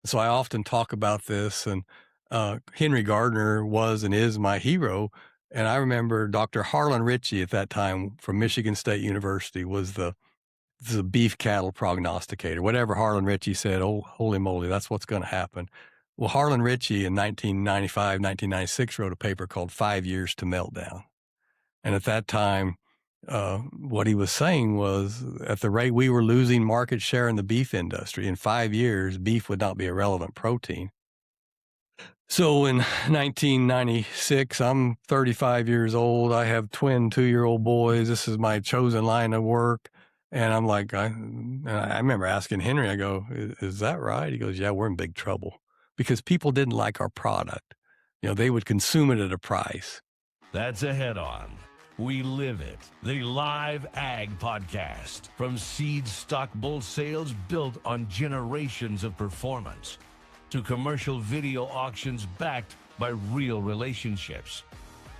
So I often talk about this, and Henry Gardiner was and is my hero. And I remember Dr. Harlan Ritchie at that time from Michigan State University was the beef cattle prognosticator. Whatever Harlan Ritchie said, oh, holy moly, that's what's going to happen. Well, Harlan Ritchie in 1995, 1996 wrote a paper called 5 Years to Meltdown. And at that time, what he was saying was at the rate we were losing market share in the beef industry, in 5 years, beef would not be a relevant protein. So in 1996, I'm 35 years old. I have twin 2-year-old boys. This is my chosen line of work. And I'm like, I remember asking Henry, I go, is that right? He goes, yeah, we're in big trouble because people didn't like our product. They would consume it at a price. That's a Head On. We Live It, the live ag podcast from seed stock bull sales built on generations of performance to commercial video auctions backed by real relationships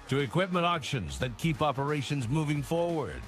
to equipment auctions that keep operations moving forward.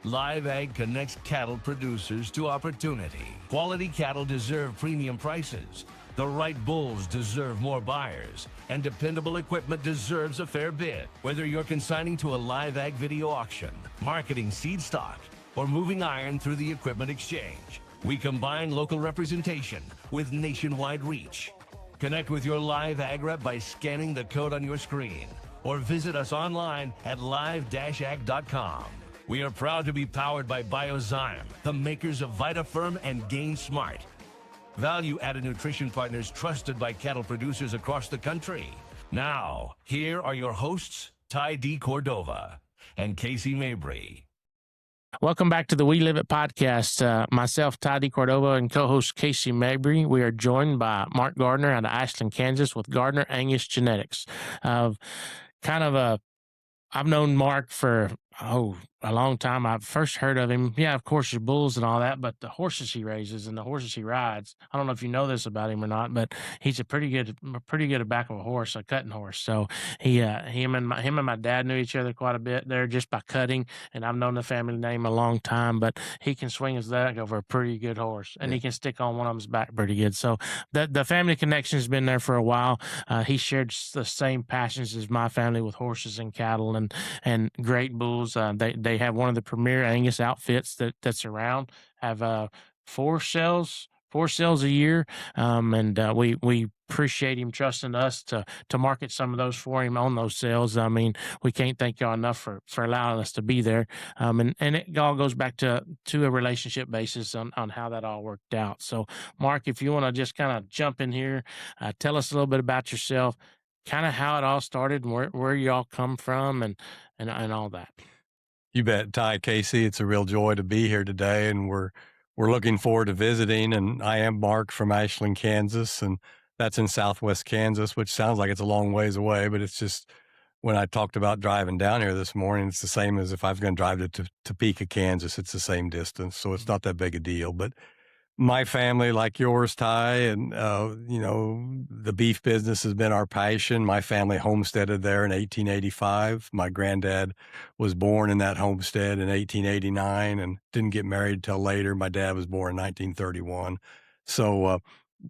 Live Ag connects cattle producers to opportunity. Quality cattle deserve premium prices. The right bulls deserve more buyers, and dependable equipment deserves a fair bid. Whether you're consigning to a Live Ag video auction, marketing seed stock, or moving iron through the equipment exchange, we combine local representation with nationwide reach. Connect with your Live Ag rep by scanning the code on your screen, or visit us online at live-ag.com. We are proud to be powered by Biozyme, the makers of VitaFirm and Gain Smart, value-added nutrition partners trusted by cattle producers across the country. Now, here are your hosts, deCordova and Casey Mabry. Welcome back to the We Live It podcast. Myself, deCordova, and co-host Casey Mabry. We are joined by Mark Gardiner out of Ashland, Kansas, with Gardiner Angus Genetics. I've known Mark for a long time. I first heard of him. Yeah, of course, your bulls and all that, but the horses he raises and the horses he rides. I don't know if you know this about him or not, but he's pretty good at back of a horse, a cutting horse. So him and my dad knew each other quite a bit there just by cutting. And I've known the family name a long time, but he can swing his leg over a pretty good horse, and he can stick on one of them's back pretty good. So the family connection has been there for a while. He shared the same passions as my family with horses and cattle and great bulls. They have one of the premier Angus outfits that's around. Have 4 sales a year, and we appreciate him trusting us to market some of those for him on those sales. I mean, we can't thank y'all enough for allowing us to be there. And it all goes back to a relationship basis on how that all worked out. So, Mark, if you want to just kind of jump in here, tell us a little bit about yourself, kind of how it all started and where y'all come from and all that. You bet, Ty, Casey. It's a real joy to be here today, and we're looking forward to visiting. And I am Mark from Ashland, Kansas, and that's in southwest Kansas, which sounds like it's a long ways away, but it's just when I talked about driving down here this morning, it's the same as if I was going to drive to Topeka, Kansas. It's the same distance, so it's not that big a deal. But my family, like yours, Ty, and, the beef business has been our passion. My family homesteaded there in 1885. My granddad was born in that homestead in 1889 and didn't get married till later. My dad was born in 1931. So,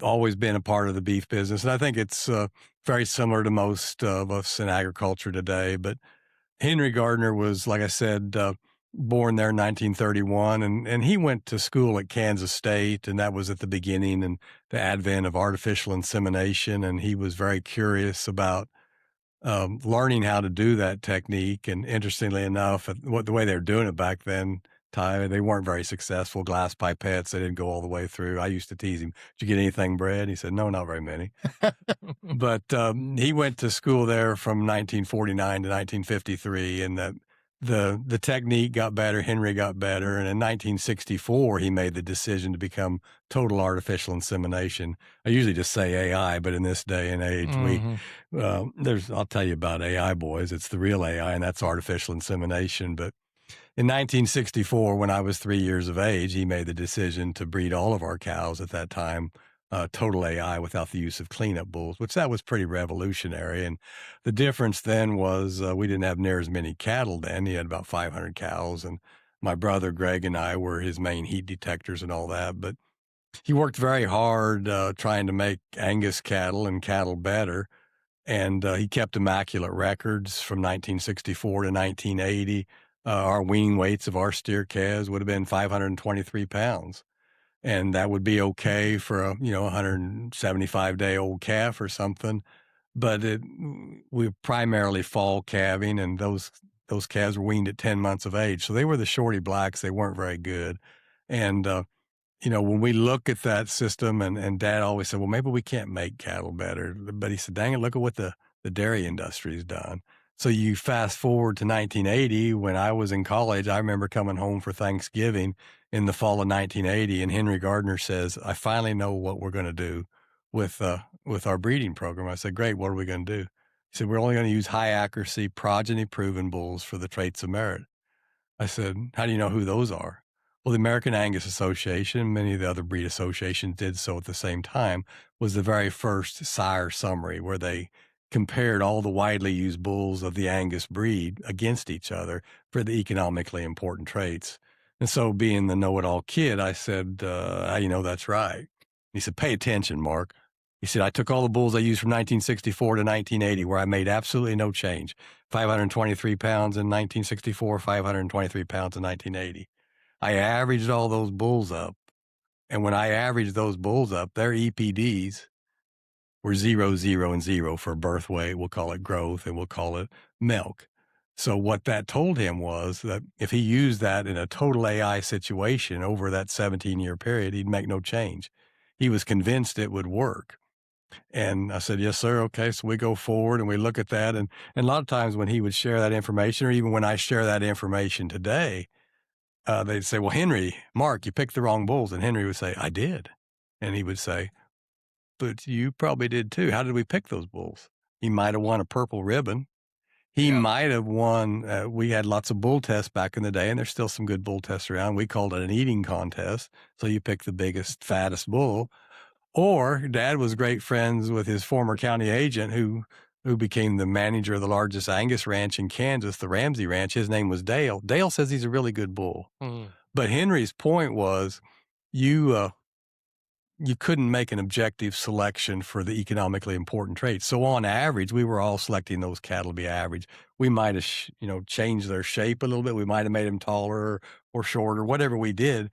always been a part of the beef business. And I think it's very similar to most of us in agriculture today. But Henry Gardiner was, like I said, born there in 1931, and he went to school at Kansas State, and that was at the beginning and the advent of artificial insemination, and he was very curious about learning how to do that technique. And interestingly enough, the way they were doing it back then, Ty, they weren't very successful. Glass pipettes, they didn't go all the way through. I used to tease him, "Did you get anything bred?" He said, "No, not very many." But he went to school there from 1949 to 1953, and the technique got better, Henry got better, and in 1964, he made the decision to become total artificial insemination. I usually just say AI, but in this day and age, I'll tell you about AI, boys. It's the real AI, and that's artificial insemination. But in 1964, when I was 3 years of age, he made the decision to breed all of our cows at that time total AI without the use of cleanup bulls, which that was pretty revolutionary. And the difference then was we didn't have near as many cattle then. He had about 500 cows, and my brother Greg and I were his main heat detectors and all that. But He worked very hard trying to make Angus cattle and cattle better. And he kept immaculate records from 1964 to 1980. Our weaning weights of our steer calves would have been 523 pounds. And that would be okay for a 175-day-old calf or something. But we were primarily fall calving, and those calves were weaned at 10 months of age. So they were the shorty blacks. They weren't very good. And when we look at that system, and Dad always said, well, maybe we can't make cattle better. But he said, dang it, look at what the dairy industry's done. So you fast forward to 1980, when I was in college, I remember coming home for Thanksgiving in the fall of 1980, and Henry Gardiner says, I finally know what we're going to do with our breeding program. I said, great, what are we going to do? He said, we're only going to use high accuracy, progeny-proven bulls for the traits of merit. I said, how do you know who those are? Well, the American Angus Association, many of the other breed associations did so at the same time, was the very first sire summary where they compared all the widely used bulls of the Angus breed against each other for the economically important traits. And so being the know-it-all kid, I said, how you know that's right? He said, pay attention, Mark. He said, I took all the bulls I used from 1964 to 1980 where I made absolutely no change. 523 pounds in 1964, 523 pounds in 1980. I averaged all those bulls up. And when I averaged those bulls up, their EPDs were 0, 0, and 0 for birth weight. We'll call it growth, and we'll call it milk. So what that told him was that if he used that in a total AI situation over that 17-year period, he'd make no change. He was convinced it would work. And I said, yes, sir. Okay. So we go forward and we look at that. And a lot of times when he would share that information, or even when I share that information today, they'd say, well, Henry, Mark, you picked the wrong bulls. And Henry would say, I did. And he would say, but you probably did too. How did we pick those bulls? He might have won a purple ribbon. He might have won. We had lots of bull tests back in the day, and there's still some good bull tests around. We called it an eating contest. So you pick the biggest, fattest bull. Or Dad was great friends with his former county agent who became the manager of the largest Angus ranch in Kansas, the Ramsey Ranch. His name was Dale. Dale says he's a really good bull. Mm. But Henry's point was you couldn't make an objective selection for the economically important traits. So on average, we were all selecting those cattle to be average. We might have, changed their shape a little bit. We might have made them taller or shorter, whatever we did,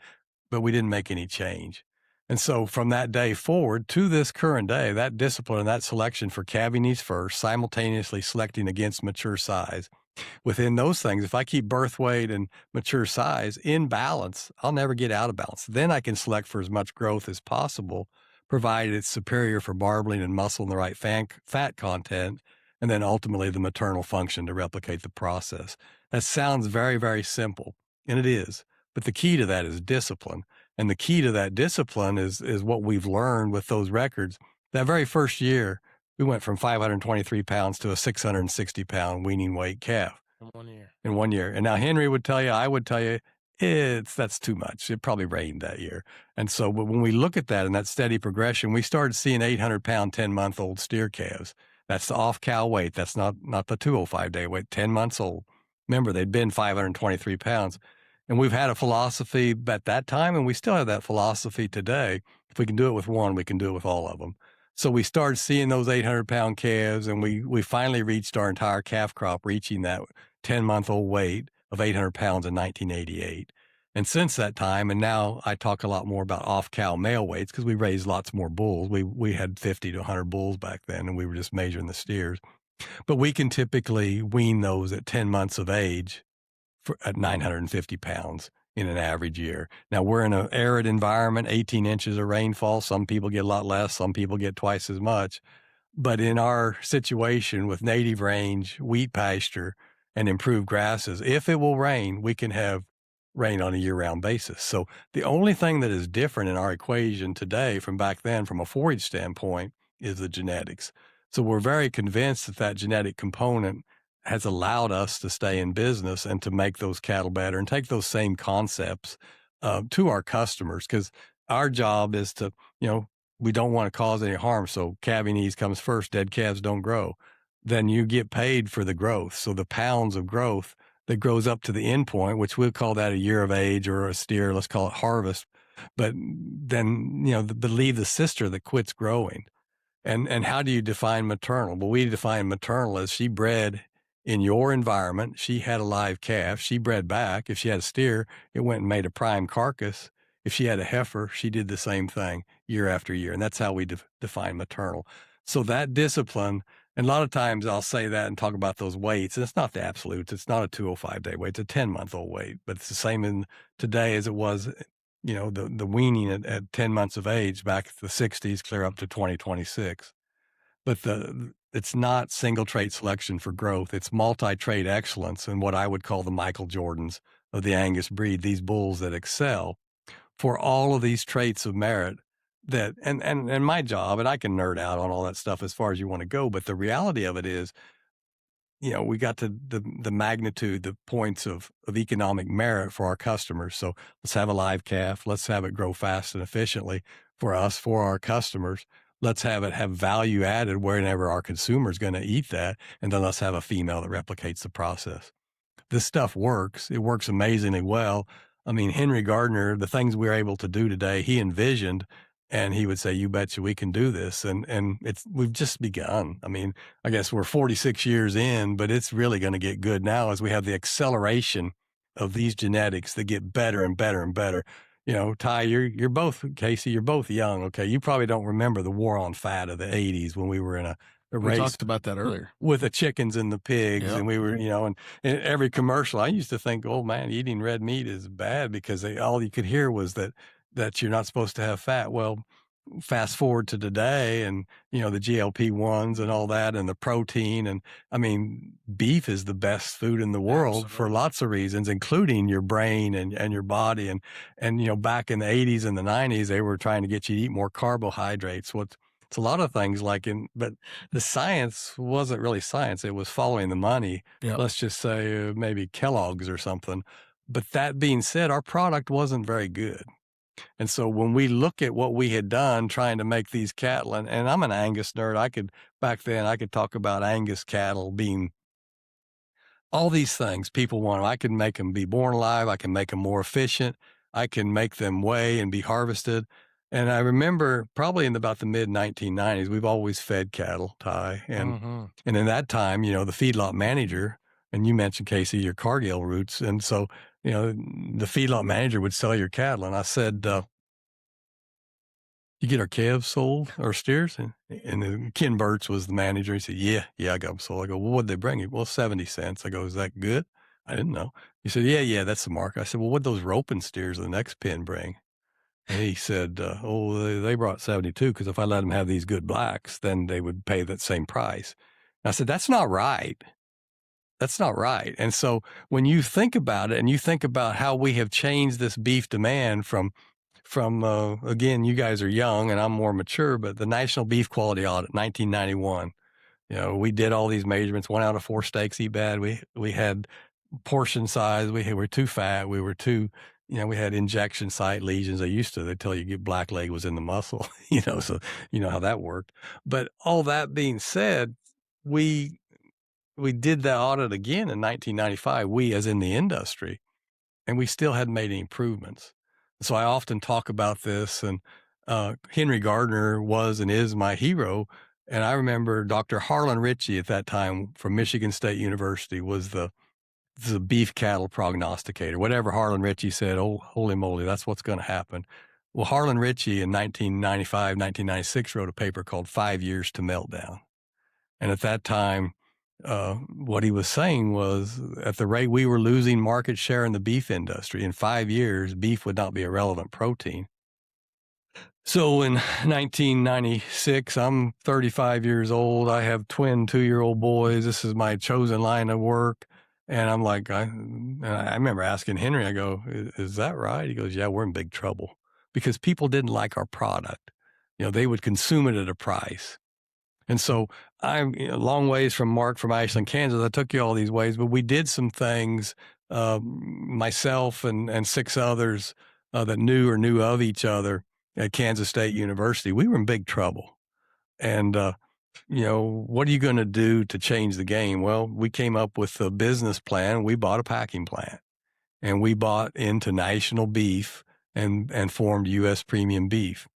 but we didn't make any change. And so from that day forward to this current day, that discipline and that selection for calving needs first, simultaneously selecting against mature size. Within those things, if I keep birth weight and mature size in balance, I'll never get out of balance. Then I can select for as much growth as possible, provided it's superior for marbling and muscle and the right fat content, and then ultimately the maternal function to replicate the process. That sounds very, very simple, and it is. But the key to that is discipline. And the key to that discipline is what we've learned with those records. That very first year, we went from 523 pounds to a 660-pound weaning weight calf. In 1 year. And now Henry would tell you, I would tell you, that's too much. It probably rained that year. And so when we look at that and that steady progression, we started seeing 800-pound, 10-month-old steer calves. That's the off-cow weight. That's not the 205-day weight, 10 months old. Remember, they'd been 523 pounds. And we've had a philosophy at that time, and we still have that philosophy today. If we can do it with one, we can do it with all of them. So we started seeing those 800-pound calves, and we finally reached our entire calf crop, reaching that 10-month-old weight of 800 pounds in 1988. And since that time, and now I talk a lot more about off-cow male weights because we raised lots more bulls. We had 50 to 100 bulls back then, and we were just measuring the steers. But we can typically wean those at 10 months of age at 950 pounds in an average year. Now, we're in an arid environment, 18 inches of rainfall. Some people get a lot less. Some people get twice as much. But in our situation with native range, wheat pasture, and improved grasses, if it will rain, we can have rain on a year-round basis. So the only thing that is different in our equation today from back then, from a forage standpoint, is the genetics. So we're very convinced that that genetic component has allowed us to stay in business and to make those cattle better and take those same concepts to our customers, because our job is to, we don't want to cause any harm. So calving ease comes first. Dead calves don't grow. Then you get paid for the growth. So the pounds of growth that grows up to the end point, which we'll call that a year of age or a steer, let's call it harvest, But then, believe the sister that quits growing. And how do you define maternal? Well, we define maternal as she bred in your environment. She had a live calf. She bred back. If she had a steer, it went and made a prime carcass. If she had a heifer, she did the same thing year after year. And that's how we define maternal. So that discipline, and a lot of times I'll say that and talk about those weights. And it's not the absolutes. It's not a 205-day weight. It's a 10-month-old weight. But it's the same in today as it was, the weaning at 10 months of age back in the 60s, clear up to 2026. But it's not single trait selection for growth. It's multi-trait excellence and what I would call the Michael Jordans of the Angus breed, these bulls that excel for all of these traits of merit that, and my job, and I can nerd out on all that stuff as far as you want to go, but the reality of it is, we got to the magnitude, the points of economic merit for our customers. So let's have a live calf. Let's have it grow fast and efficiently for us, for our customers. Let's have it have value added whenever our consumer is going to eat that. And then let's have a female that replicates the process. This stuff works. It works amazingly well. I mean, Henry Gardiner, the things we're able to do today, he envisioned, and he would say, "You betcha we can do this." And we've just begun. I mean, I guess we're 46 years in, but it's really going to get good now as we have the acceleration of these genetics that get better and better and better. Ty, you're both, Casey, you're both young. Okay. You probably don't remember the war on fat of the 80s when we were in a race. We talked about that earlier. With the chickens and the pigs. Yep. And we were, and in every commercial, I used to think, oh man, eating red meat is bad because all you could hear was that you're not supposed to have fat. Well, fast forward to today and, the GLP-1s and all that and the protein. And I mean, beef is the best food in the world. Absolutely. For lots of reasons, including your brain and your body. And, back in the 80s and the 90s, they were trying to get you to eat more carbohydrates. It's a lot of things but the science wasn't really science. It was following the money. Yep. Let's just say maybe Kellogg's or something. But that being said, our product wasn't very good. And so when we look at what we had done trying to make these cattle, and I'm an Angus nerd, back then I could talk about Angus cattle being all these things people want. I can make them be born alive. I can make them more efficient. I can make them weigh and be harvested. And I remember probably in about the mid 1990s, we've always fed cattle, Ty. And in that time, the feedlot manager, and you mentioned, Casey, your Cargill roots. And so, the feedlot manager would sell your cattle. And I said, you get our calves sold, our steers? And Ken Burtz was the manager. He said, yeah, I got them sold. I go, well, what'd they bring you? Well, 70 cents. I go, is that good? I didn't know. He said, yeah, that's the mark. I said, well, what'd those roping steers of the next pen bring? And he said, they brought 72 because if I let them have these good blacks, then they would pay that same price. And I said, that's not right. That's not right. And so when you think about it and you think about how we have changed this beef demand from again, you guys are young and I'm more mature, but the National Beef Quality Audit, 1991, we did all these measurements, 1 out of 4 steaks eat bad. We had portion size. We were too fat. We were too, we had injection site lesions. They tell you black leg was in the muscle, so you know how that worked. But all that being said, we did that audit again in 1995, we as in the industry, and we still hadn't made any improvements. So I often talk about this, and Henry Gardiner was and is my hero. And I remember Dr. Harlan Ritchie at that time from Michigan State University was the beef cattle prognosticator. Whatever Harlan Ritchie said, oh, holy moly, that's what's going to happen. Well, Harlan Ritchie in 1995, 1996 wrote a paper called 5 Years to Meltdown. And at that time, what he was saying was at the rate we were losing market share in the beef industry, in 5 years, beef would not be a relevant protein. So in 1996, I'm 35 years old. I have twin 2-year-old boys. This is my chosen line of work. And I'm like, I remember asking Henry, I go, is that right? He goes, yeah, we're in big trouble because people didn't like our product. They would consume it at a price. And so I'm a long ways from Mark from Ashland, Kansas. I took you all these ways, but we did some things, myself and 6 others that knew of each other at Kansas State University. We were in big trouble. And, what are you going to do to change the game? Well, we came up with a business plan. We bought a packing plant and we bought into National Beef and formed U.S. Premium Beef.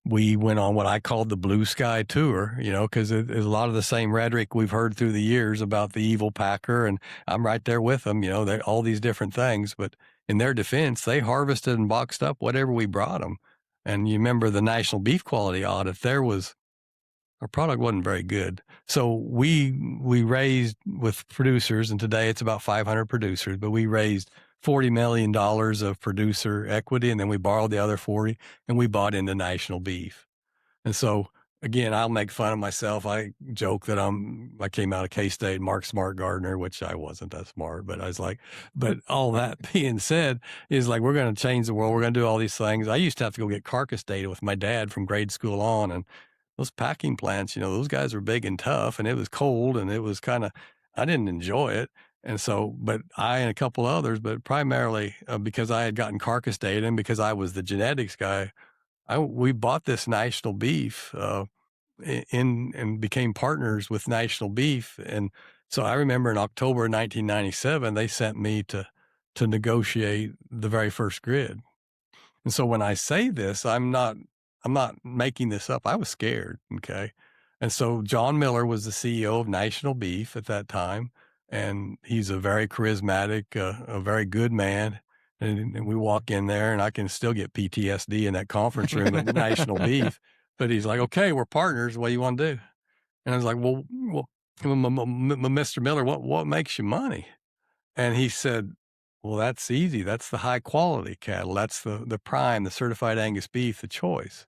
We went on what I called the blue sky tour, because there's a lot of the same rhetoric we've heard through the years about the evil packer, and I'm right there with them, all these different things. But in their defense, they harvested and boxed up whatever we brought them. And you remember the National Beef Quality Audit, our product wasn't very good. So we raised with producers, and today it's about 500 producers, but we raised $40 million of producer equity, and then we borrowed the other 40, and we bought into National Beef. And so, again, I'll make fun of myself. I joke that I came out of K-State, Mark Smart Gardiner, which I wasn't that smart, but I was like, but all that being said is like, we're going to change the world. We're going to do all these things. I used to have to go get Carcass data with my dad from grade school on, and those packing plants, those guys were big and tough, and it was cold, and it was I didn't enjoy it. And so, but I and a couple others, but primarily because I had gotten Carcass data and because I was the genetics guy, we bought this National Beef and became partners with National Beef. And so I remember in October 1997, they sent me to negotiate the very first grid. And so when I say this, I'm not making this up. I was scared. Okay. And so John Miller was the CEO of National Beef at that time. And he's a very charismatic, a very good man. And we walk in there, and I can still get PTSD in that conference room at National Beef. But he's like, okay, we're partners. What do you want to do? And I was like, well, Mr. Miller, what makes you money? And he said, well, that's easy. That's the high quality cattle. That's the prime, the certified Angus beef, the choice.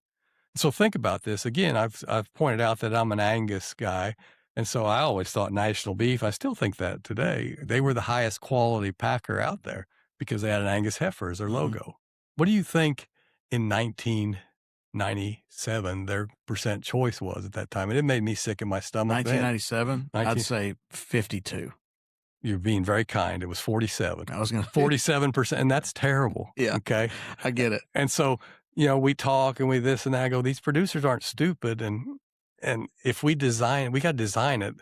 So think about this. Again, I've pointed out that I'm an Angus guy. And so I always thought National Beef, I still think that today, they were the highest quality packer out there because they had an Angus heifer as their logo. What do you think in 1997 their percent choice was at that time? And it made me sick in my stomach. 1997, I'd say 52. You're being very kind. It was 47. I was going to 47%, and that's terrible. Yeah. Okay. I get it. And so, we talk and we this and that. I go, these producers aren't stupid. And if we got to design it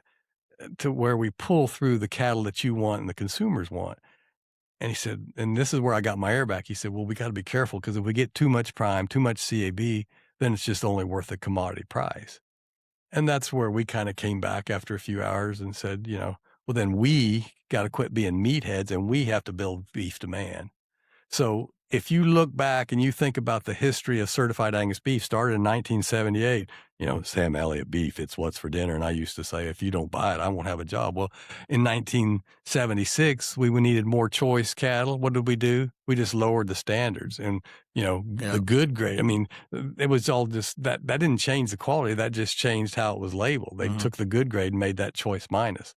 to where we pull through the cattle that you want and the consumers want. And he said, and this is where I got my air back. He said, well, we got to be careful because if we get too much prime, too much CAB, then it's just only worth the commodity price. And that's where we kind of came back after a few hours and said, well, then we got to quit being meatheads and we have to build beef demand. So if you look back and you think about the history of certified Angus beef, started in 1978, Sam Elliott beef, it's what's for dinner. And I used to say, if you don't buy it, I won't have a job. Well, in 1976, we needed more choice cattle. What did we do? We just lowered the standards and, the good grade. I mean, it was all just that didn't change the quality. That just changed how it was labeled. They took the good grade and made that choice minus.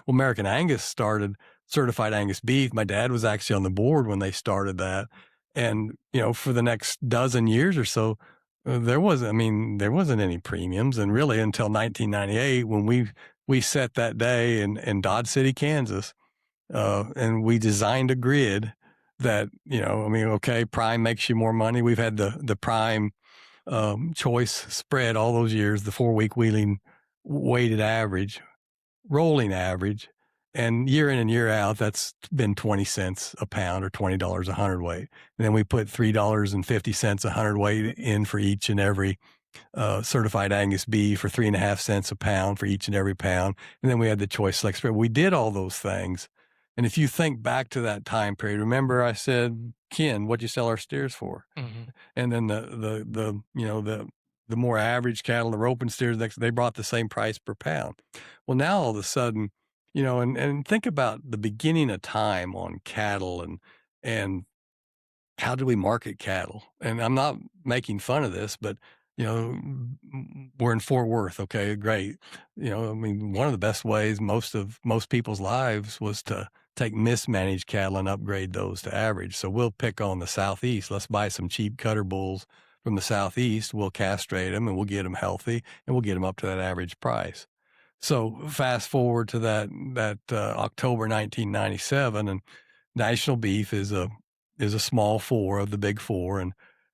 Well, American Angus started certified Angus beef. My dad was actually on the board when they started that. And, for the next dozen years or so, there wasn't any premiums. And really until 1998, when we set that day in Dodge City, Kansas, and we designed a grid that, prime makes you more money. We've had the prime choice spread all those years, the 4-week wheeling weighted average, rolling average. And year in and year out, that's been 20 cents a pound or $20 a hundredweight. And then we put $3.50 a hundredweight in for each and every certified Angus beef, for 3.5 cents a pound for each and every pound. And then we had the choice select spread. We did all those things. And if you think back to that time period, remember I said, Ken, what'd you sell our steers for? Mm-hmm. And then the more average cattle, the roping steers, they brought the same price per pound. Well, now all of a sudden, and think about the beginning of time on cattle and how do we market cattle? And I'm not making fun of this, but, we're in Fort Worth. Okay, great. One of the best ways most people's lives was to take mismanaged cattle and upgrade those to average. So we'll pick on the Southeast. Let's buy some cheap cutter bulls from the Southeast. We'll castrate them and we'll get them healthy and we'll get them up to that average price. So fast forward to that October 1997, and National Beef is a small four of the big four,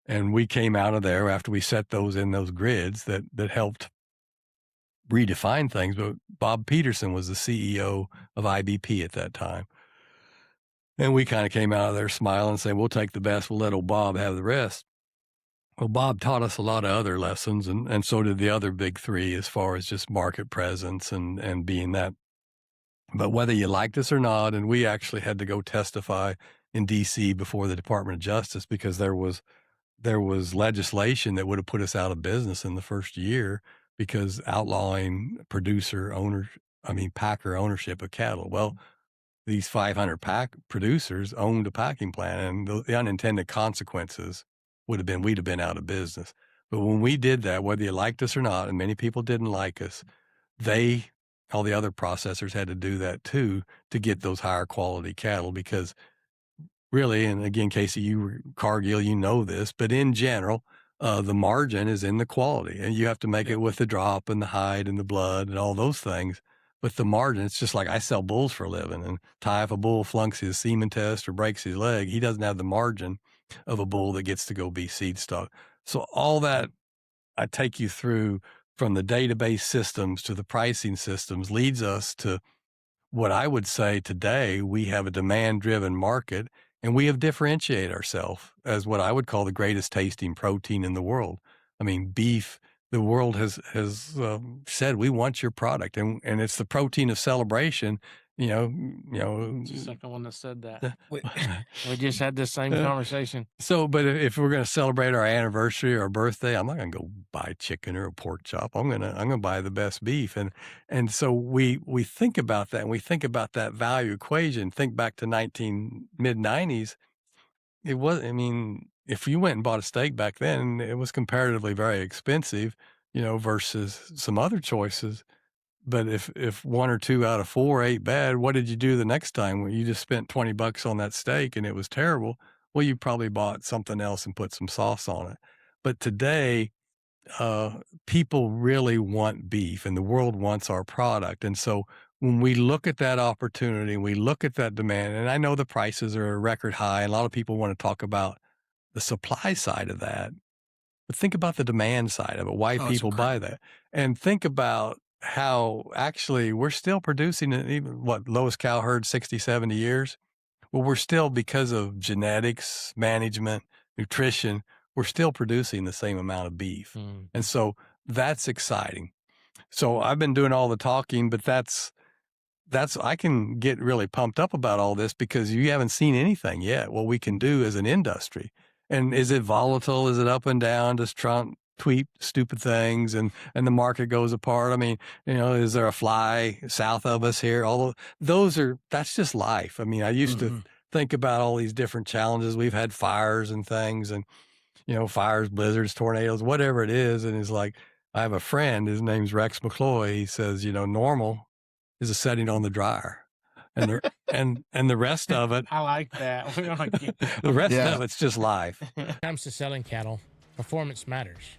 and we came out of there after we set those in those grids that helped redefine things. But Bob Peterson was the CEO of IBP at that time, And we kind of came out of there smiling and saying, we'll take the best. We'll let old Bob have the rest. Well, Bob taught us a lot of other lessons, and so did the other big three as far as just market presence and being that. But whether you liked us or not, and we actually had to go testify in D.C. before the Department of Justice because there was legislation that would have put us out of business in the first year because outlawing packer ownership of cattle. Well, these 500 producers owned a packing plant, and the unintended consequences would have been we'd have been out of business. But when we did that, whether you liked us or not, and many people didn't like us, all the other processors had to do that too to get those higher quality cattle because really, and again, Casey, you were Cargill, you know this, but in general, the margin is in the quality, and you have to make it with the drop and the hide and the blood and all those things. But the margin, it's just like I sell bulls for a living, and if a bull flunks his semen test or breaks his leg, he doesn't have the margin of a bull that gets to go be seed stock. So all that I take you through from the database systems to the pricing systems leads us to what I would say today, we have a demand-driven market, and we have differentiated ourselves as what I would call the greatest tasting protein in the world. I mean, beef, the world has said, we want your product, and it's the protein of celebration. It's the second one that said that. We just had this same conversation. So, but if we're going to celebrate our anniversary or birthday, I'm not going to go buy chicken or a pork chop. I'm going to buy the best beef. And so we think about that, and we think about that value equation. Think back to mid-90s. It was, if you went and bought a steak back then, it was comparatively very expensive, versus some other choices. But if one or two out of four ate bad, what did you do the next time when you just spent $20 on that steak and it was terrible? Well, you probably bought something else and put some sauce on it. But today, people really want beef, and the world wants our product. And so when we look at that opportunity, we look at that demand, and I know the prices are a record high, and a lot of people want to talk about the supply side of that. But think about the demand side of it, why people buy that. And think about how actually we're still producing even lowest cow herd 60, 70 years. Well, we're still, because of genetics, management, nutrition, we're still producing the same amount of beef. And so that's exciting. So I've been doing all the talking, but that's I can get really pumped up about all this because you haven't seen anything yet, what we can do as an industry. And is it volatile? Is it up and down? Does Trump tweet stupid things and the market goes apart? Is there a fly south of us here? That's just life. I used to think about all these different challenges. We've had fires and things, and, fires, blizzards, tornadoes, whatever it is. And it's like, I have a friend, his name's Rex McCloy. He says, normal is a setting on the dryer. And the rest of it. I like that. The rest of it's just life. When it comes to selling cattle, performance matters.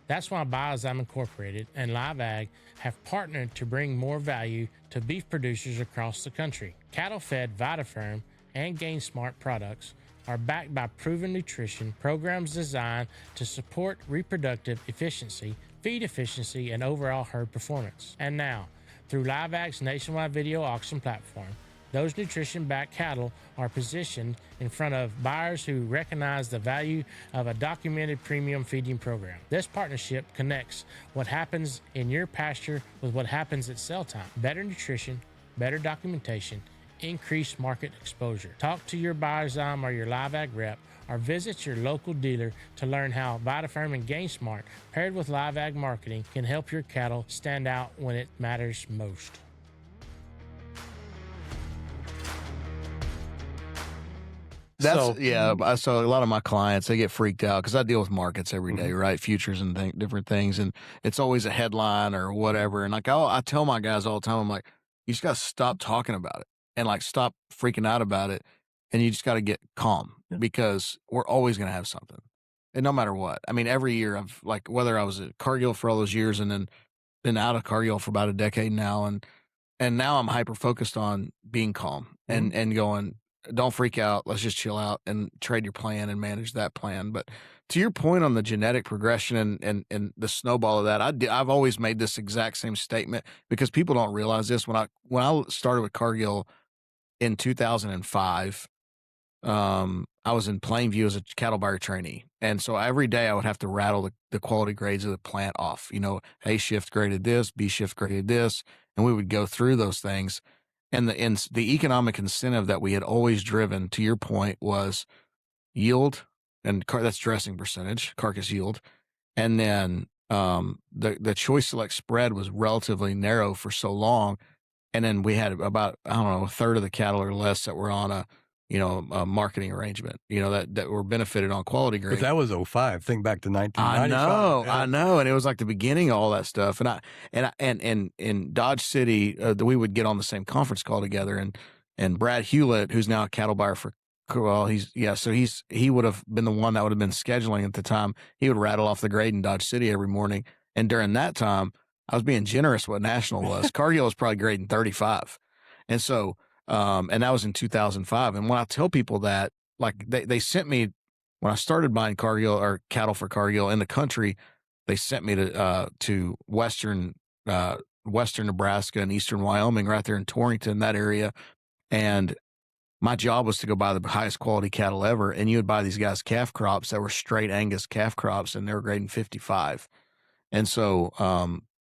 That's why Biozyme Incorporated and Live Ag have partnered to bring more value to beef producers across the country. Cattle-fed VitaFerm and GainSmart products are backed by proven nutrition programs designed to support reproductive efficiency, feed efficiency, and overall herd performance. And now, through Live Ag's nationwide video auction platform, those nutrition-backed cattle are positioned in front of buyers who recognize the value of a documented premium feeding program. This partnership connects what happens in your pasture with what happens at sale time. Better nutrition, better documentation, increased market exposure. Talk to your Biozyme or your Live Ag rep, or visit your local dealer to learn how VitaFerm and GainSmart, paired with Live Ag marketing, can help your cattle stand out when it matters most. So a lot of my clients, they get freaked out because I deal with markets every day, right? Futures and different things. And it's always a headline or whatever. And I tell my guys all the time, I'm like, you just got to stop talking about it and stop freaking out about it. And you just got to get calm because we're always going to have something. And no matter what, every year I've whether I was at Cargill for all those years and then been out of Cargill for about a decade now. And now I'm hyper focused on being calm and going, don't freak out. Let's just chill out and trade your plan and manage that plan. But to your point on the genetic progression and the snowball of that, I've always made this exact same statement because people don't realize this. When I started with Cargill in 2005, I was in Plainview as a cattle buyer trainee. And so every day I would have to rattle the quality grades of the plant off. A shift graded this, B shift graded this, and we would go through those things. And the economic incentive that we had always driven, to your point, was yield, and that's dressing percentage, carcass yield. And then the choice select spread was relatively narrow for so long. And then we had about, I don't know, a third of the cattle or less that were on a marketing arrangement, that were benefited on quality grade. But that was 05. Think back to 1995. I know. And it was like the beginning of all that stuff. And in Dodge City, we would get on the same conference call together, and Brad Hewlett, who's now a cattle buyer for, he would have been the one that would have been scheduling at the time. He would rattle off the grade in Dodge City every morning. And during that time, I was being generous what National was. Cargill was probably grading 35. And so, and that was in 2005. And when I tell people that, like they sent me, when I started buying Cargill or cattle for Cargill in the country, they sent me to western Nebraska and eastern Wyoming, right there in Torrington, that area. And my job was to go buy the highest quality cattle ever. And you would buy these guys calf crops that were straight Angus calf crops, and they were grading 55. And so,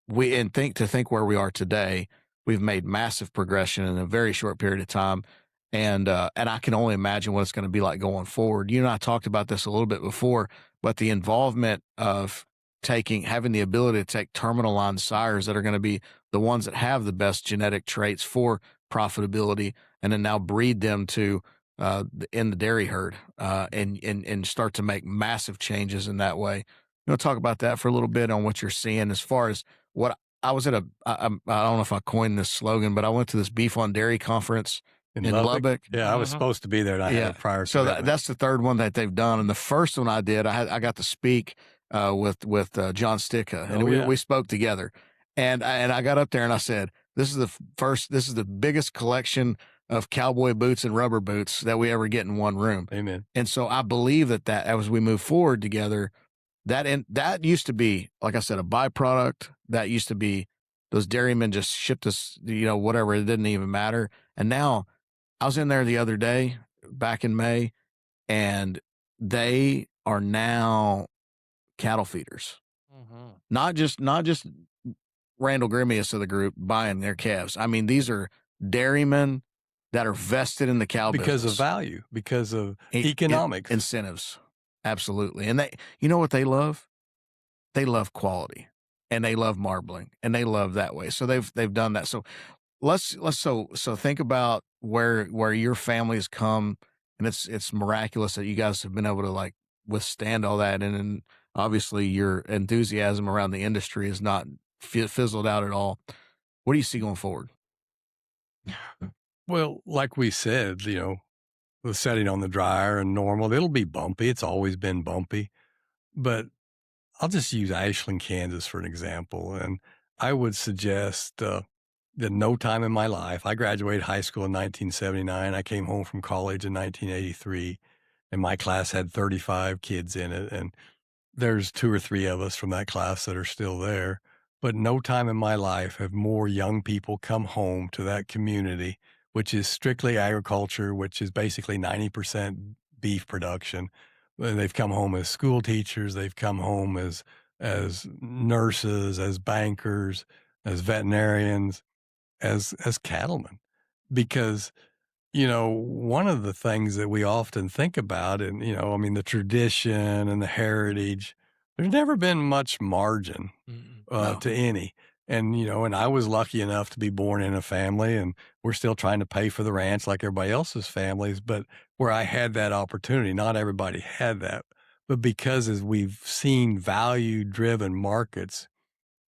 think where we are today, we've made massive progression in a very short period of time. And I can only imagine what it's going to be like going forward. You and I talked about this a little bit before, but the involvement of having the ability to take terminal line sires that are going to be the ones that have the best genetic traits for profitability, and then now breed them to in the dairy herd, and start to make massive changes in that way. You want to talk about that for a little bit on what you're seeing as far as what I was at I don't know if I coined this slogan, but I went to this Beef on Dairy conference in Lubbock. Yeah, I was supposed to be there, and I had a prior. So that's the third one that they've done. And the first one I did, I got to speak with John Sticka, and we spoke together. And I got up there and I said, this is the biggest collection of cowboy boots and rubber boots that we ever get in one room. Amen. And so I believe that as we move forward together, that used to be, like I said, a byproduct. That used to be those dairymen just shipped us, whatever. It didn't even matter. And now I was in there the other day back in May, and they are now cattle feeders. Mm-hmm. Not just Randall Grimius of the group buying their calves. I mean, these are dairymen that are vested in the cow because business. Of value, because of economics. Incentives. Absolutely. And you know what they love? They love quality, and they love marbling, and they love that way. So they've done that. So let's think about where your family has come, and it's miraculous that you guys have been able to withstand all that. And obviously your enthusiasm around the industry is not fizzled out at all. What do you see going forward? Well, like we said, the setting on the dryer and normal, it'll be bumpy. It's always been bumpy. But I'll just use Ashland, Kansas for an example. And I would suggest that no time in my life, I graduated high school in 1979. I came home from college in 1983, and my class had 35 kids in it. And there's 2 or 3 of us from that class that are still there. But no time in my life have more young people come home to that community, which is strictly agriculture, which is basically 90% beef production. And they've come home as school teachers. They've come home as nurses, as bankers, as veterinarians, as cattlemen. Because, one of the things that we often think about, and, the tradition and the heritage, there's never been much margin to any. And, and I was lucky enough to be born in a family, and we're still trying to pay for the ranch like everybody else's families. But where I had that opportunity, not everybody had that. But because as we've seen value-driven markets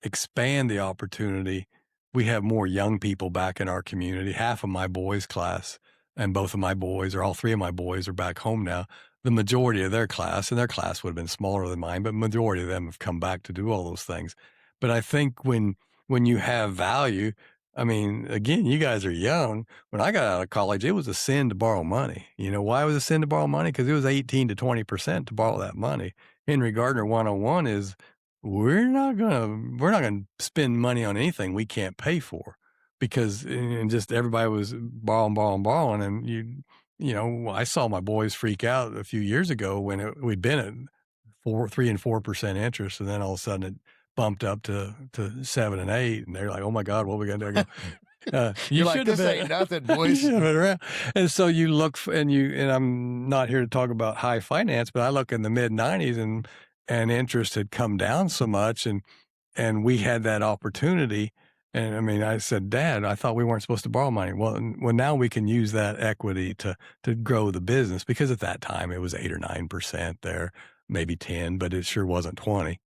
expand the opportunity, we have more young people back in our community. Half of my boys' class, and both of my boys, or all 3 of my boys, are back home now. The majority of their class, and their class would have been smaller than mine, but majority of them have come back to do all those things. But I think when you have value, again, you guys are young. When I got out of college, it was a sin to borrow money. Why was it a sin to borrow money? Because it was 18 to 20% to borrow that money. Henry Gardner 101 is we're not gonna spend money on anything we can't pay for, because and just everybody was borrowing. And I saw my boys freak out a few years ago when we'd been at 3 and 4% interest, and then all of a sudden it bumped up to 7 and 8, and they're like, "Oh my God, what are we gonna do?" I go, you should have been. Ain't nothing, boys. And so you look, and I'm not here to talk about high finance, but I look in the mid 90s, and interest had come down so much, and we had that opportunity. And I mean, I said, "Dad, I thought we weren't supposed to borrow money." Well, now we can use that equity to grow the business, because at that time it was 8 or 9% there, maybe 10, but it sure wasn't 20.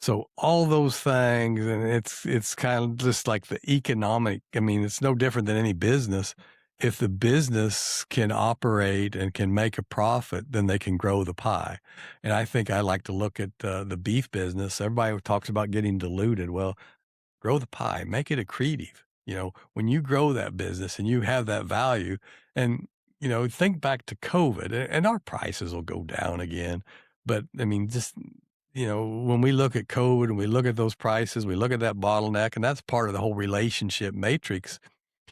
So all those things, and it's kind of just like the economic. I mean, it's no different than any business. If the business can operate and can make a profit, then they can grow the pie. And I think I like to look at the beef business. Everybody talks about getting diluted. Well, grow the pie, make it accretive. When you grow that business and you have that value, and, think back to COVID, and our prices will go down again. But I mean, just, when we look at COVID and we look at those prices, we look at that bottleneck, and that's part of the whole relationship matrix.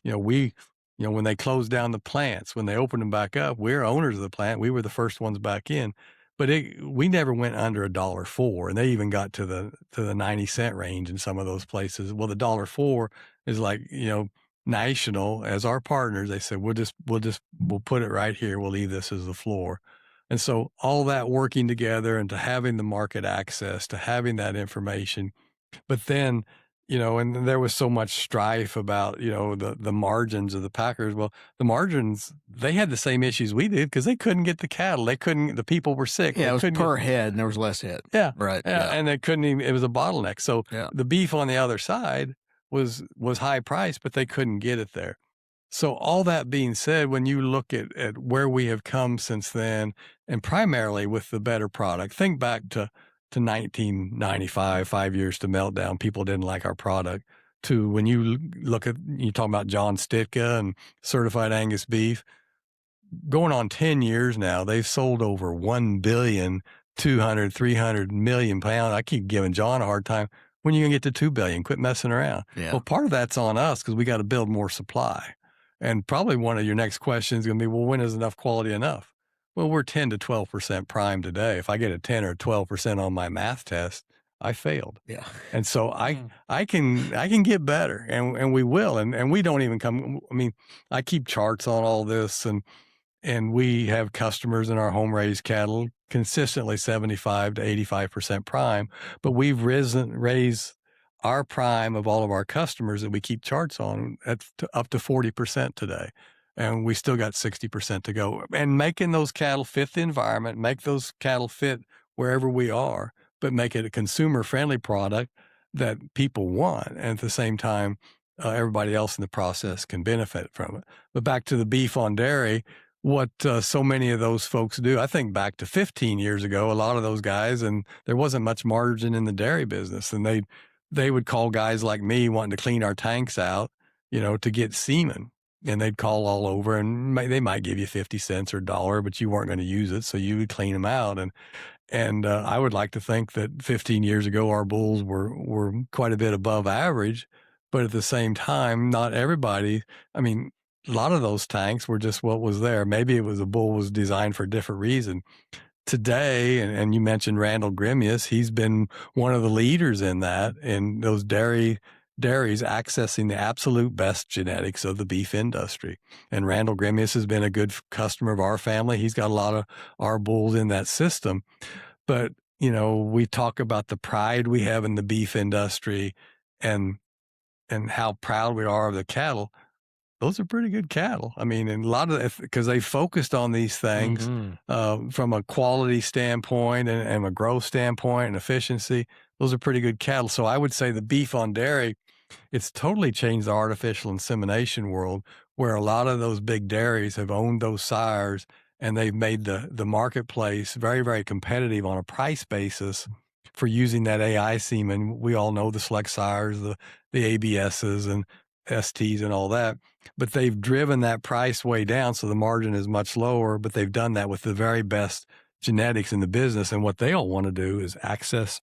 When they closed down the plants, when they opened them back up, we're owners of the plant. We were the first ones back in. But we never went under $1.04, and they even got to the 90-cent range in some of those places. Well, the $1.04 is like, National as our partners. They said, we'll put it right here. We'll leave this as the floor. And so all that working together, and to having the market access, to having that information, but then, and there was so much strife about, the margins of the packers. Well, the margins, they had the same issues we did, because they couldn't get the cattle. The people were sick. Yeah, it was per head, and there was less head. Yeah. Right. Yeah. And they couldn't even, it was a bottleneck. So the beef on the other side was high priced, but they couldn't get it there. So all that being said, when you look at where we have come since then, and primarily with the better product, think back to 1995, 5 years to meltdown. People didn't like our product. To when you talk about John Stitka and Certified Angus Beef, going on 10 years now, they've sold over 1 billion, 200, 300 million pounds. I keep giving John a hard time. When are you going to get to 2 billion? Quit messing around. Yeah. Well, part of that's on us, because we got to build more supply. And probably one of your next questions is going to be, well, when is enough quality enough? Well, we're 10 to 12% prime today. If I get a 10 or 12% on my math test, I failed. Yeah. And so I can get better, and we will. And we don't even come. I mean, I keep charts on all this, and we have customers in our home raised cattle consistently 75 to 85% prime, but we've raised our prime of all of our customers that we keep charts on up to 40% today. And we still got 60% to go. And making those cattle fit the environment, make those cattle fit wherever we are, but make it a consumer-friendly product that people want. And at the same time, everybody else in the process can benefit from it. But back to the beef on dairy, what so many of those folks do, I think back to 15 years ago, a lot of those guys, and there wasn't much margin in the dairy business, and they would call guys like me wanting to clean our tanks out, to get semen. And they'd call all over, and they might give you 50 cents or $1, but you weren't going to use it, so you would clean them out. And I would like to think that 15 years ago our bulls were quite a bit above average, but at the same time, not everybody. I mean, a lot of those tanks were just what was there. Maybe it was a bull was designed for a different reason. Today, and you mentioned Randall Grimius, he's been one of the leaders in that, in those dairies accessing the absolute best genetics of the beef industry. And Randall Grimius has been a good customer of our family. He's got a lot of our bulls in that system. But, we talk about the pride we have in the beef industry and how proud we are of the cattle. Those are pretty good cattle. I mean, and a lot of because they focused on these things from a quality standpoint and a growth standpoint and efficiency. Those are pretty good cattle. So I would say the beef on dairy, it's totally changed the artificial insemination world, where a lot of those big dairies have owned those sires, and they've made the marketplace very, very competitive on a price basis for using that AI semen. We all know the select sires, the ABSs and STs and all that, but they've driven that price way down, so the margin is much lower, but they've done that with the very best genetics in the business. And what they all want to do is access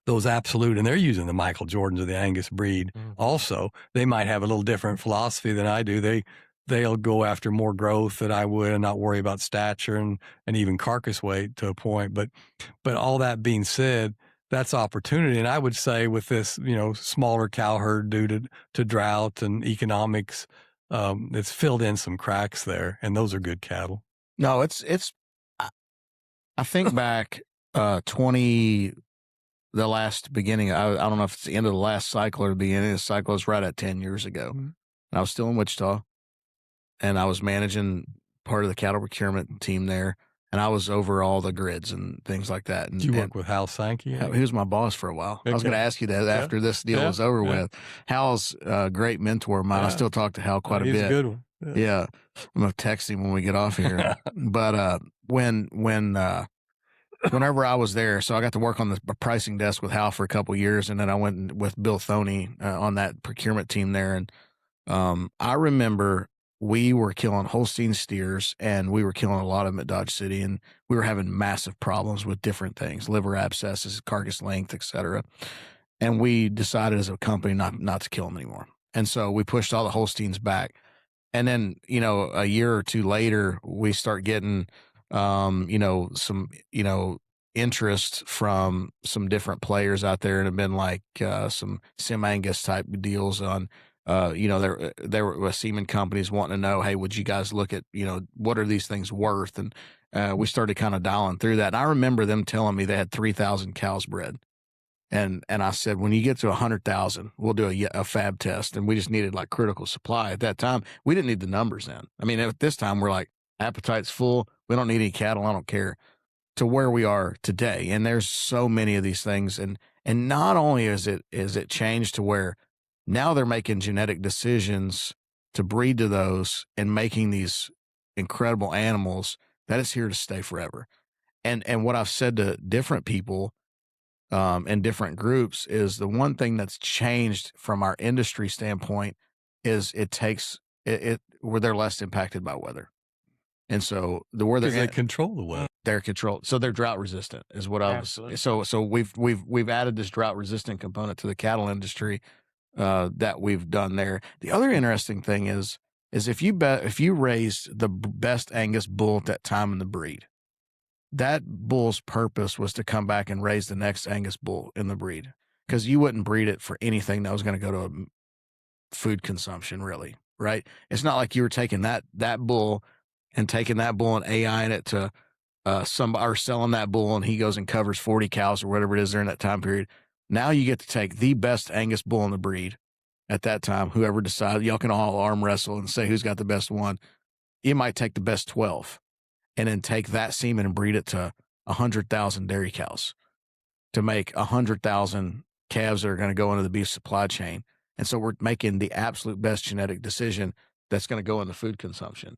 those absolute, and they're using the Michael Jordans of the Angus breed also. They might have a little different philosophy than I do. They'll go after more growth than I would and not worry about stature and even carcass weight to a point. But all that being said, that's opportunity. And I would say with this, smaller cow herd due to drought and economics, it's filled in some cracks there, and those are good cattle. No, I think back, the last beginning, I don't know if it's the end of the last cycle or the beginning of the cycle. It was right at 10 years ago. And I was still in Wichita, and I was managing part of the cattle procurement team there, and I was over all the grids and things like that. And did you work with Hal Sankey? He was my boss for a while. Okay. I was going to ask you that after this deal was over with. Hal's a great mentor of mine. I still talk to Hal quite a bit. He's a good one. Yeah. I'm going to text him when we get off here. But whenever I was there, so I got to work on the pricing desk with Hal for a couple of years, and then I went with Bill Thoney on that procurement team there. And I remember we were killing Holstein steers, and we were killing a lot of them at Dodge City, and we were having massive problems with different things, liver abscesses, carcass length, etc. And we decided as a company not to kill them anymore. And so we pushed all the Holsteins back. And then, a year or two later, we start getting some, interest from some different players out there, and have been like some Sim Angus type deals on, there were semen companies wanting to know, hey, would you guys look at, what are these things worth? And we started kind of dialing through that. And I remember them telling me they had 3,000 cows bred. And I said, when you get to 100,000, we'll do a fab test. And we just needed like critical supply. At that time, we didn't need the numbers then. I mean, at this time, we're like, appetite's full. We don't need any cattle. I don't care. To where we are today. And there's so many of these things. And not only is it changed to where now they're making genetic decisions to breed to those and making these incredible animals that is here to stay forever. And what I've said to different people and different groups is the one thing that's changed from our industry standpoint is where they're less impacted by weather. And so they control the weather. They're controlled. So they're drought resistant is what I was. So we've added this drought resistant component to the cattle industry that we've done there. The other interesting thing is if you raised the best Angus bull at that time in the breed, that bull's purpose was to come back and raise the next Angus bull in the breed, because you wouldn't breed it for anything that was going to go to food consumption, really, right? It's not like you were taking that bull and taking that bull and AIing it to or selling that bull, and he goes and covers 40 cows or whatever it is during that time period. Now you get to take the best Angus bull in the breed at that time. Whoever decides, y'all can all arm wrestle and say who's got the best one. You might take the best 12 and then take that semen and breed it to 100,000 dairy cows to make 100,000 calves that are going to go into the beef supply chain. And so we're making the absolute best genetic decision that's going to go into food consumption.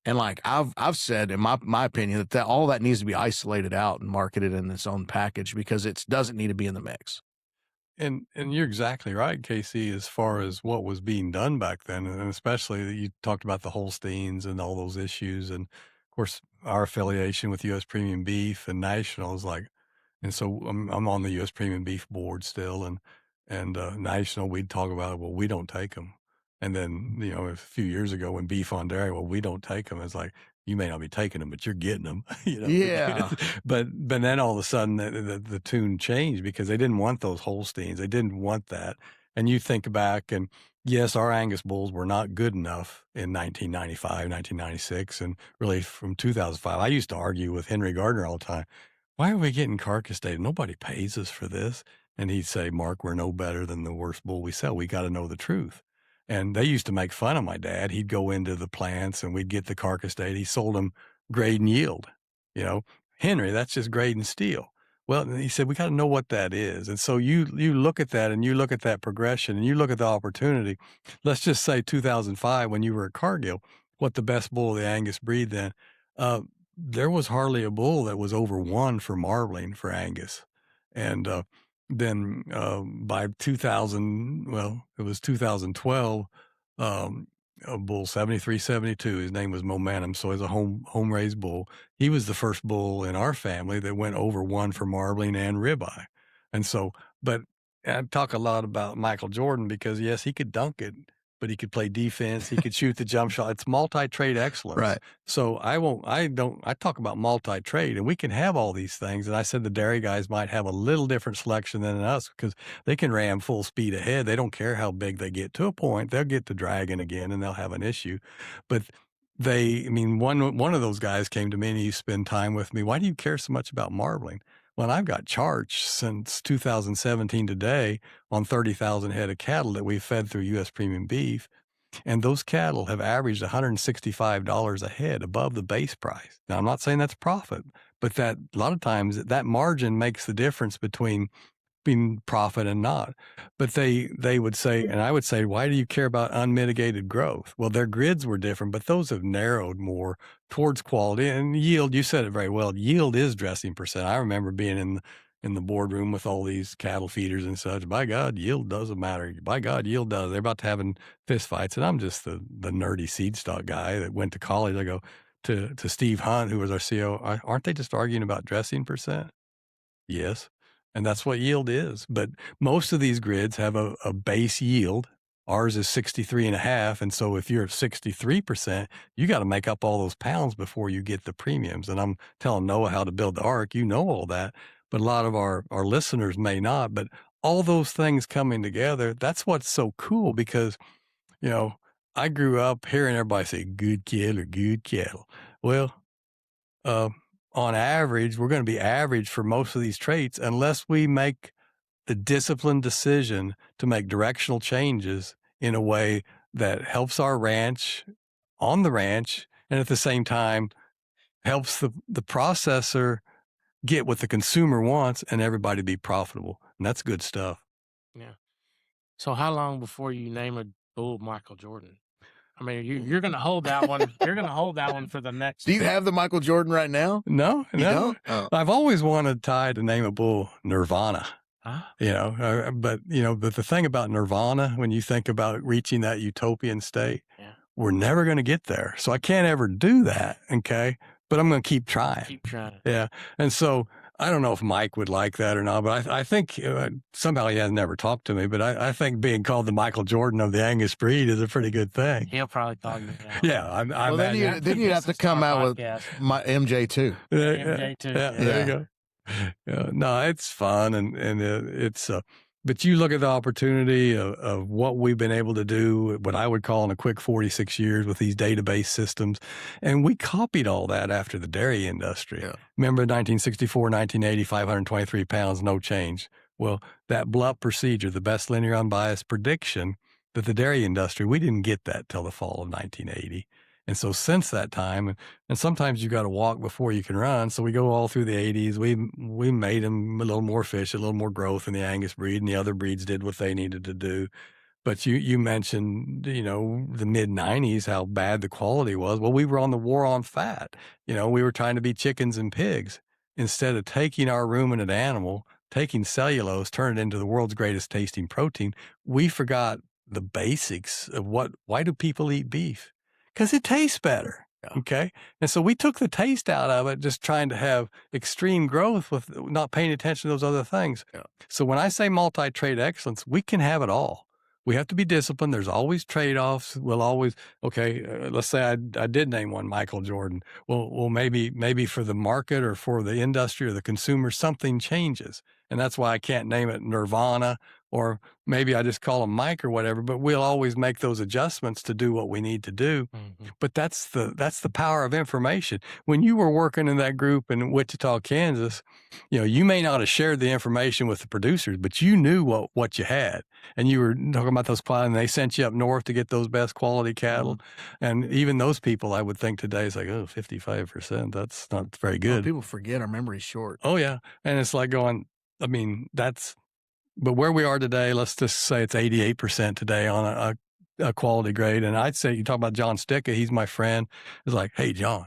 And like I've said, in my opinion, that all that needs to be isolated out and marketed in its own package, because it doesn't need to be in the mix. And you're exactly right, Casey, as far as what was being done back then, and especially that you talked about the Holsteins and all those issues, and of course our affiliation with U.S. Premium Beef and National is like, and so I'm on the U.S. Premium Beef board still, and National, we'd talk about, well, we don't take them. And then, a few years ago when beef on dairy, well, we don't take them. It's like, you may not be taking them, but you're getting them. Yeah. But then all of a sudden the tune changed, because they didn't want those Holsteins. They didn't want that. And you think back, and yes, our Angus bulls were not good enough in 1995, 1996, and really from 2005. I used to argue with Henry Gardiner all the time. Why are we getting carcass data? Nobody pays us for this. And he'd say, Mark, we're no better than the worst bull we sell. We got to know the truth. And they used to make fun of my dad. He'd go into the plants and we'd get the carcass data. He sold them grade and yield. Henry, that's just grade and steel. Well, he said, we got to know what that is. And so you look at that, and you look at that progression, and you look at the opportunity. Let's just say 2005, when you were at Cargill, what the best bull of the Angus breed then, there was hardly a bull that was over 1 for marbling for Angus. And then by 2012, a bull 73-72. His name was Momentum, so he's a home raised bull. He was the first bull in our family that went over 1 for marbling and ribeye. And so, but I talk a lot about Michael Jordan because yes, he could dunk it, but he could play defense. He could shoot the jump shot. It's multi-trade excellence. Right. So I talk about multi-trade, and we can have all these things. And I said the dairy guys might have a little different selection than us because they can ram full speed ahead. They don't care how big they get. To a point, they'll get to dragging again and they'll have an issue. But one of those guys came to me and he spent time with me. Why do you care so much about marbling? Well, I've got charts since 2017 today on 30,000 head of cattle that we've fed through U.S. Premium Beef. And those cattle have averaged $165 a head above the base price. Now, I'm not saying that's profit, but that a lot of times that margin makes the difference between being profit and not. But they would say, and I would say, why do you care about unmitigated growth? Well, their grids were different, but those have narrowed more towards quality and yield. You said it very well. Yield is dressing percent. I remember being in the boardroom with all these cattle feeders and such. By God, yield doesn't matter. By God, yield does. They're about to having fist fights. And I'm just the nerdy seed stock guy that went to college. I go to Steve Hunt, who was our CEO. Aren't they just arguing about dressing percent? Yes. And that's what yield is. But most of these grids have a base yield. Ours is 63.5. And so if you're at 63%, you got to make up all those pounds before you get the premiums. And I'm telling Noah how to build the ark. You know all that. But a lot of our listeners may not. But all those things coming together, that's what's so cool because, I grew up hearing everybody say good cattle or good cattle. Well, on average, we're going to be average for most of these traits unless we make the disciplined decision to make directional changes in a way that helps our ranch on the ranch and at the same time helps the processor get what the consumer wants and everybody be profitable. And that's good stuff. Yeah. So how long before you name a bull Michael Jordan? I mean, you're going to hold that one. You're going to hold that one for the next. Do you have the Michael Jordan right now? No. You don't? Oh. I've always wanted Ty to name a bull Nirvana. Huh? But the thing about Nirvana, when you think about reaching that utopian state, we're never going to get there. So I can't ever do that. Okay. But I'm going to keep trying. Yeah. And so I don't know if Mike would like that or not, but I think somehow he has never talked to me, but I think being called the Michael Jordan of the Angus breed is a pretty good thing. He'll probably call you that. Yeah. Well, then you'd have to come out with my MJ2. MJ2. Yeah, there you go. Yeah, no, it's fun and it's but you look at the opportunity of what we've been able to do, what I would call in a quick 46 years with these database systems. And we copied all that after the dairy industry. Yeah. Remember 1964, 1980, 523 pounds, no change. Well, that BLUP procedure, the best linear unbiased prediction, that the dairy industry, we didn't get that till the fall of 1980. And so since that time, and sometimes you got to walk before you can run. So we go all through the 80s. We made them a little more fish, a little more growth in the Angus breed, and the other breeds did what they needed to do. But you mentioned, the mid 90s, how bad the quality was. Well, we were on the war on fat. We were trying to be chickens and pigs. Instead of taking our ruminant animal, taking cellulose, turn it into the world's greatest tasting protein, we forgot the basics of why do people eat beef? Because it tastes better. Yeah. Okay. And so we took the taste out of it, just trying to have extreme growth with not paying attention to those other things. Yeah. So when I say multi-trade excellence, we can have it all. We have to be disciplined. There's always trade-offs. We'll always, let's say I did name one Michael Jordan. Well, maybe for the market or for the industry or the consumer, something changes. And that's why I can't name it Nirvana, or maybe I just call him Mike or whatever, but we'll always make those adjustments to do what we need to do. Mm-hmm. But that's the power of information. When you were working in that group in Wichita, Kansas, you may not have shared the information with the producers, but you knew what you had. And you were talking about those quality, and they sent you up north to get those best quality cattle. Mm-hmm. And even those people, I would think today, is like, 55%, that's not very good. Well, people forget, our memory's short. Oh, yeah. And it's like going, but where we are today, let's just say it's 88% today on a quality grade. And I'd say, you talk about John Sticka, he's my friend. It's like, hey, John,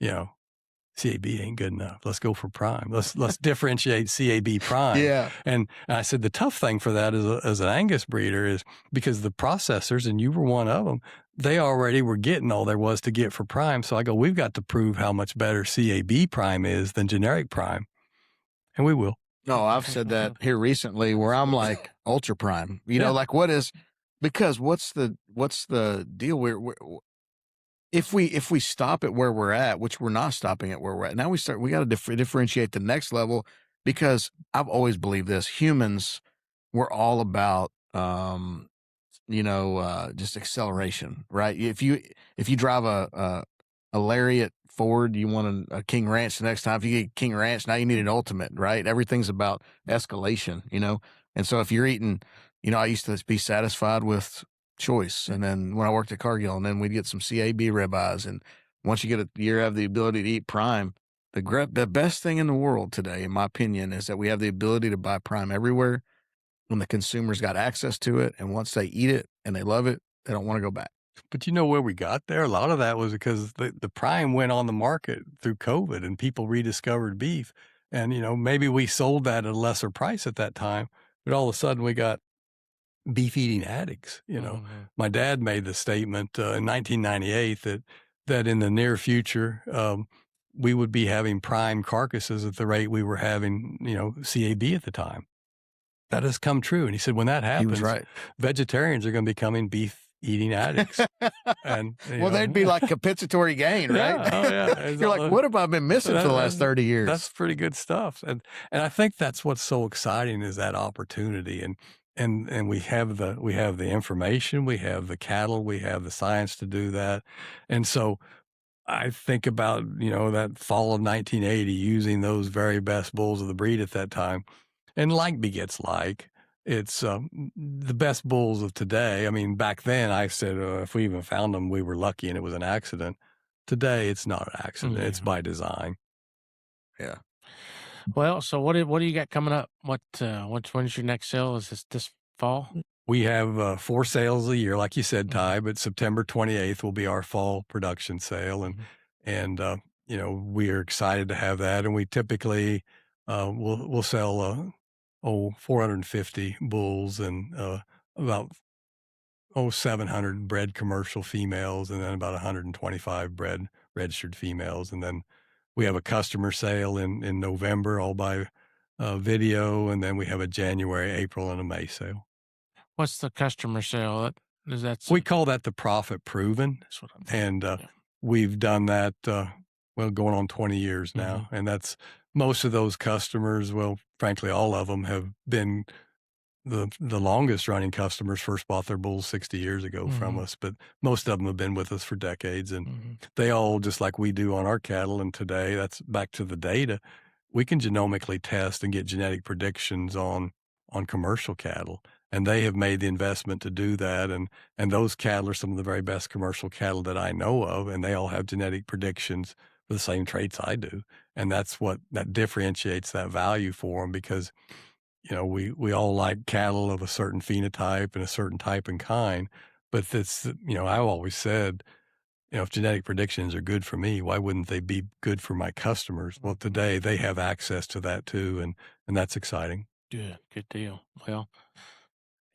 CAB ain't good enough. Let's go for prime. Let's differentiate CAB prime. Yeah. And I said, the tough thing for that as an Angus breeder is because the processors, and you were one of them, they already were getting all there was to get for prime. So I go, we've got to prove how much better CAB prime is than generic prime. And we will. No, I've said that here recently where I'm like ultra prime, like because what's the deal? If we stop at where we're at, which we're not stopping at where we're at, now we got to differentiate the next level, because I've always believed this: humans, we're all about, just acceleration, right? If you drive a Lariat Ford, you want a King Ranch the next time. If you get King Ranch, now you need an Ultimate, right? Everything's about escalation, And so if you're eating, I used to be satisfied with choice, and then when I worked at Cargill, and then we'd get some CAB ribeyes, and once you have the ability to eat prime. The best thing in the world today, in my opinion, is that we have the ability to buy prime everywhere when the consumer's got access to it, and once they eat it and they love it, they don't want to go back. But you know where we got there? A lot of that was because the prime went on the market through COVID and people rediscovered beef. And, maybe we sold that at a lesser price at that time, but all of a sudden we got beef eating addicts. My dad made the statement in 1998 that in the near future, we would be having prime carcasses at the rate we were having, CAB at the time. That has come true. And he said, when that happens, he was right. Vegetarians are going to be becoming beef eating addicts. And they'd be like compensatory gain, right? Yeah. Oh, yeah. You're like, what have I been missing for the last 30 years? That's pretty good stuff. And I think that's what's so exciting, is that opportunity. And we have the information, we have the cattle, we have the science to do that. And so I think about, that fall of 1980, using those very best bulls of the breed at that time. And like begets like. It's the best bulls of today. I mean, back then I said, if we even found them, we were lucky and it was an accident. Today, it's not an accident. Yeah. It's by design. Yeah. Well, so what do you got coming up? When's your next sale? Is this fall? We have 4 sales a year, like you said, Ty, but September 28th will be our fall production sale. And we are excited to have that. And we typically we'll sell 450 bulls and about 700 bred commercial females, and then about 125 bred registered females. And then we have a customer sale in November, all by video, and then we have a January, April, and a May sale. What's the customer sale? We call that the profit proven. That's what I'm thinking. And we've done that going on 20 years now, and that's most of those customers. Well, frankly, all of them have been the longest running customers. First bought their bulls 60 years ago from us, but most of them have been with us for decades, and they all, just like we do on our cattle. And today, that's back to the data. We can genomically test and get genetic predictions on commercial cattle, and they have made the investment to do that. And those cattle are some of the very best commercial cattle that I know of, and they all have genetic predictions for the same traits I do. And that's that differentiates that value for them, because, we all like cattle of a certain phenotype and a certain type and kind. But that's, I've always said, if genetic predictions are good for me, why wouldn't they be good for my customers? Well, today they have access to that too. And that's exciting. Good deal. Well,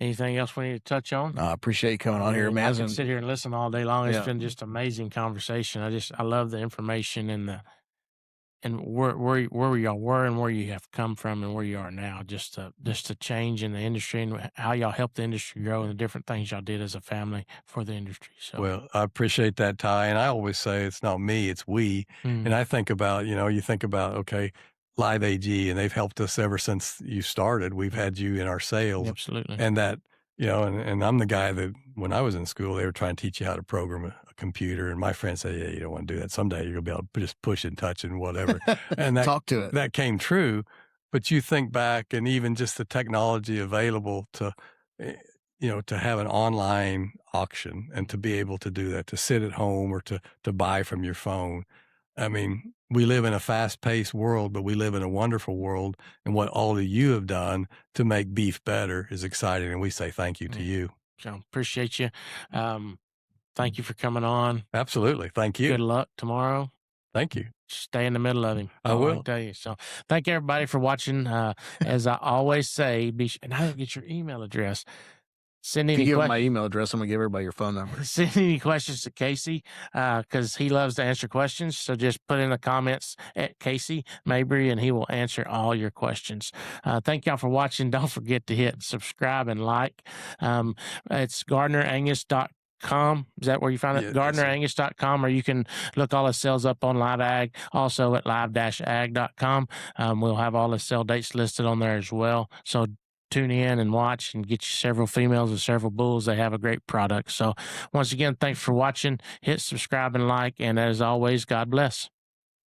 anything else we need to touch on? I appreciate you coming on here, man. I can sit here and listen all day long. It's been just amazing conversation. I love the information and where y'all were and where you have come from and where you are now. Just the change in the industry and how y'all helped the industry grow and the different things y'all did as a family for the industry. So, well, I appreciate that, Ty. And I always say it's not me, it's we. And I think about, you think about, okay, Live AG, and they've helped us ever since you started. We've had you in our sales. Absolutely. And that, and I'm the guy that when I was in school, they were trying to teach you how to program a computer. And my friends say, yeah, you don't want to do that. Someday you're going to be able to just push and touch and whatever. And talk to it. That came true. But you think back, and even just the technology available to, to have an online auction and to be able to do that, to sit at home or to buy from your phone. I mean, we live in a fast-paced world, but we live in a wonderful world. And what all of you have done to make beef better is exciting. And we say thank you to you. So appreciate you. Thank you for coming on. Absolutely. Thank you. Good luck tomorrow. Thank you. Stay in the middle of him. I will. I'll tell you. So thank everybody for watching. As I always say, and I didn't get your email address. Send If you any give them my email address, I'm going to give everybody your phone number. Send any questions to Casey because he loves to answer questions. So just put in the comments at Casey Mabry and he will answer all your questions. Thank y'all for watching. Don't forget to hit subscribe and like. It's GardinerAngus.com. Is that where you find it? GardinerAngus.com, or you can look all the sales up on Live Ag, also at live-ag.com. We'll have all the sale dates listed on there as well. So tune in and watch and get you several females and several bulls. They have a great product. So once again, thanks for watching. Hit subscribe and like. And as always, God bless.